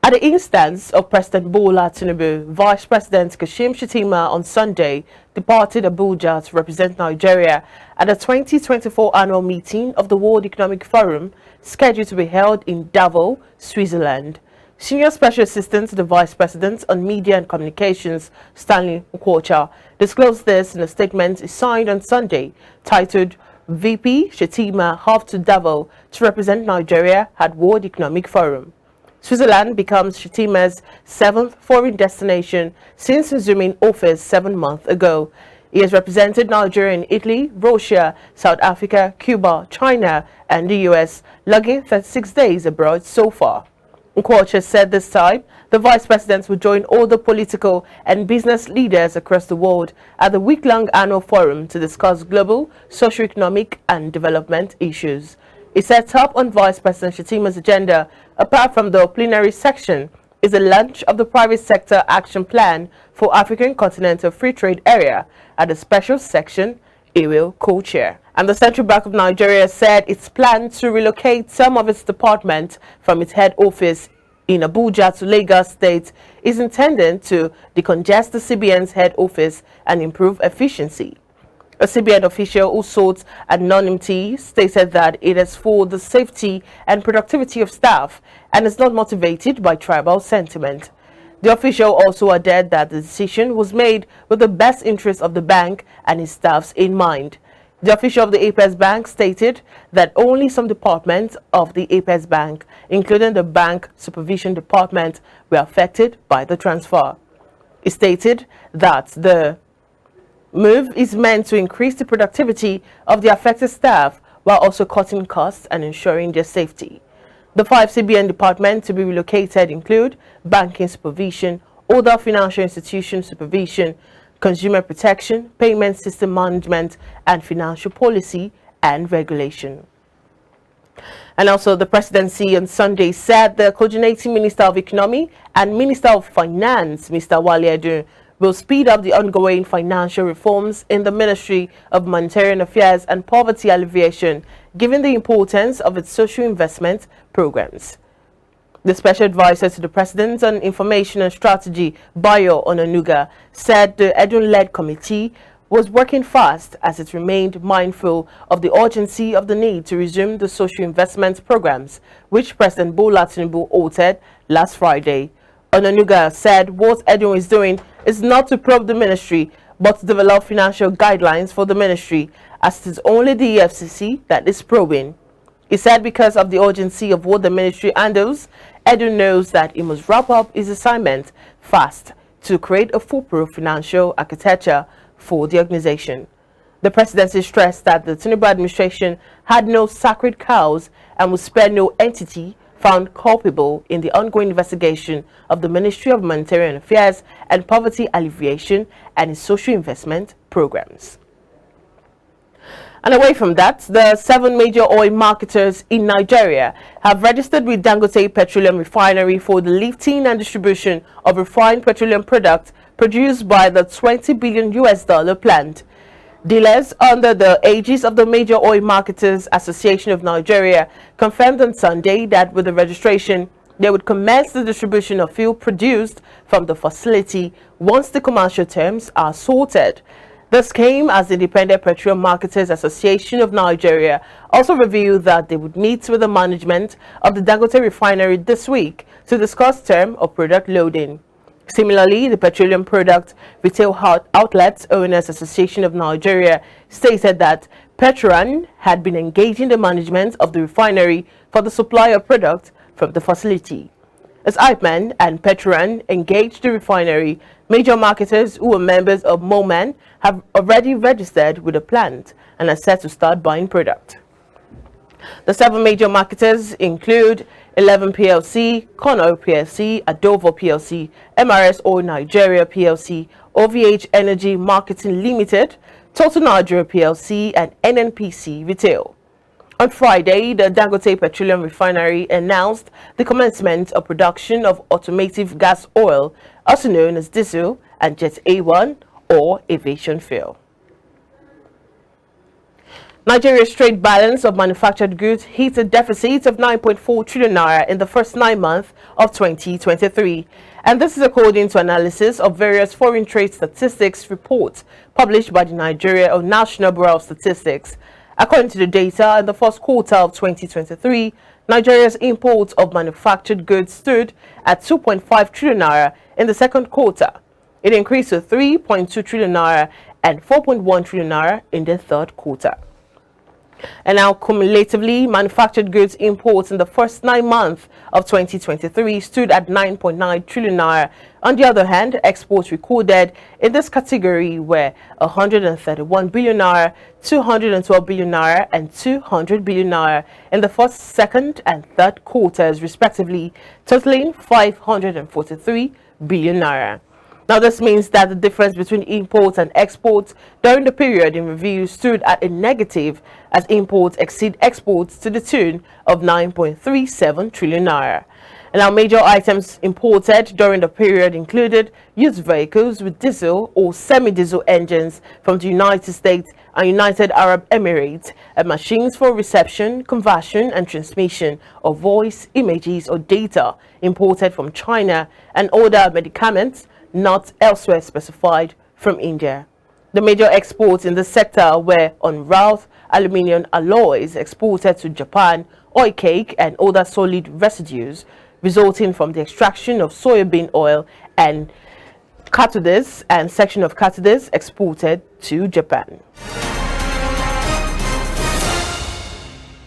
At the instance of President Bola Tinubu, Vice President Kashim Shettima on Sunday departed Abuja to represent Nigeria at the 2024 annual meeting of the World Economic Forum, scheduled to be held in Davos, Switzerland. Senior Special Assistant to the Vice President on Media and Communications, Stanley Nkwocha, disclosed this in a statement he signed on Sunday, titled VP Shettima off to Davos to represent Nigeria at World Economic Forum. Switzerland becomes Shettima's 7th foreign destination since assuming office 7 months ago. He has represented Nigeria in Italy, Russia, South Africa, Cuba, China, and the US, logging 36 days abroad so far. Nkwocha said this time the Vice President will join all the political and business leaders across the world at the week-long annual forum to discuss global, socio-economic, and development issues. It set up on Vice President Shettima's agenda, apart from the plenary section, is the launch of the Private Sector Action Plan for African Continental Free Trade Area at the special section he will co-chair. And the Central Bank of Nigeria said its plan to relocate some of its departments from its head office in Abuja to Lagos State is intended to decongest the CBN's head office and improve efficiency. A CBN official who sought anonymity stated that it is for the safety and productivity of staff and is not motivated by tribal sentiment. The official also added that the decision was made with the best interests of the bank and its staffs in mind. The official of the Apex Bank stated that only some departments of the Apex Bank, including the Bank Supervision Department, were affected by the transfer. He stated that the move is meant to increase the productivity of the affected staff while also cutting costs and ensuring their safety. The 5 CBN departments to be relocated include banking supervision, other financial institution supervision, consumer protection, payment system management, and financial policy and regulation. And also, the presidency on Sunday said the coordinating Minister of Economy and Minister of Finance, Mr. Wale Edun, will speed up the ongoing financial reforms in the Ministry of Humanitarian Affairs and Poverty Alleviation, given the importance of its social investment programs. The Special Advisor to the President on Information and Strategy, Bayo Onanuga, said the Edun-led committee was working fast as it remained mindful of the urgency of the need to resume the social investment programs, which President Bola Tinubu altered last Friday. Onanuga said what Edun is doing is not to probe the ministry, but to develop financial guidelines for the ministry, as it is only the EFCC that is probing. He said because of the urgency of what the ministry handles, Edun knows that he must wrap up his assignment fast to create a foolproof financial architecture for the organization. The presidency stressed that the Tinubu administration had no sacred cows and would spare no entity found culpable in the ongoing investigation of the Ministry of Humanitarian Affairs and Poverty Alleviation and its social investment programs. And away from that, the 7 major oil marketers in Nigeria have registered with Dangote Petroleum Refinery for the lifting and distribution of refined petroleum products produced by the $20 billion plant. Dealers under the aegis of the Major Oil Marketers Association of Nigeria confirmed on Sunday that with the registration, they would commence the distribution of fuel produced from the facility once the commercial terms are sorted. This came as the Independent Petroleum Marketers Association of Nigeria also revealed that they would meet with the management of the Dangote refinery this week to discuss term of product loading. Similarly, the Petroleum Product Retail Outlets Owners Association of Nigeria stated that Petron had been engaging the management of the refinery for the supply of product from the facility. As IPMAN and Petron engaged the refinery, major marketers who were members of MOMAN have already registered with the plant and are set to start buying product. The 7 major marketers include 11 PLC, Conoil PLC, Adovo PLC, MRS Oil Nigeria PLC, OVH Energy Marketing Limited, Total Nigeria PLC, and NNPC Retail. On Friday, the Dangote Petroleum Refinery announced the commencement of production of automotive gas oil, also known as diesel and Jet A1 or aviation fuel. Nigeria's trade balance of manufactured goods hit a deficit of 9.4 trillion naira in the first 9 months of 2023. And this is according to analysis of various foreign trade statistics reports published by the Nigeria National Bureau of Statistics. According to the data, in the first quarter of 2023, Nigeria's imports of manufactured goods stood at 2.5 trillion naira in the second quarter. It increased to 3.2 trillion naira and 4.1 trillion naira in the third quarter. And now, cumulatively, manufactured goods imports in the first 9 months of 2023 stood at 9.9 trillion naira. On the other hand, exports recorded in this category were 131 billion naira, 212 billion naira, and 200 billion naira in the first, second, and third quarters, respectively, totaling 543 billion naira. Now, this means that the difference between imports and exports during the period in review stood at a negative, as imports exceed exports to the tune of 9.37 trillion naira. And our major items imported during the period included used vehicles with diesel or semi-diesel engines from the United States and United Arab Emirates, and machines for reception, conversion, and transmission of voice, images, or data imported from China, and other medicaments not elsewhere specified from India. The major exports in the sector were unwrought aluminium alloys exported to Japan, oil cake, and other solid residues resulting from the extraction of soybean oil, and cathodes and section of cathodes exported to Japan.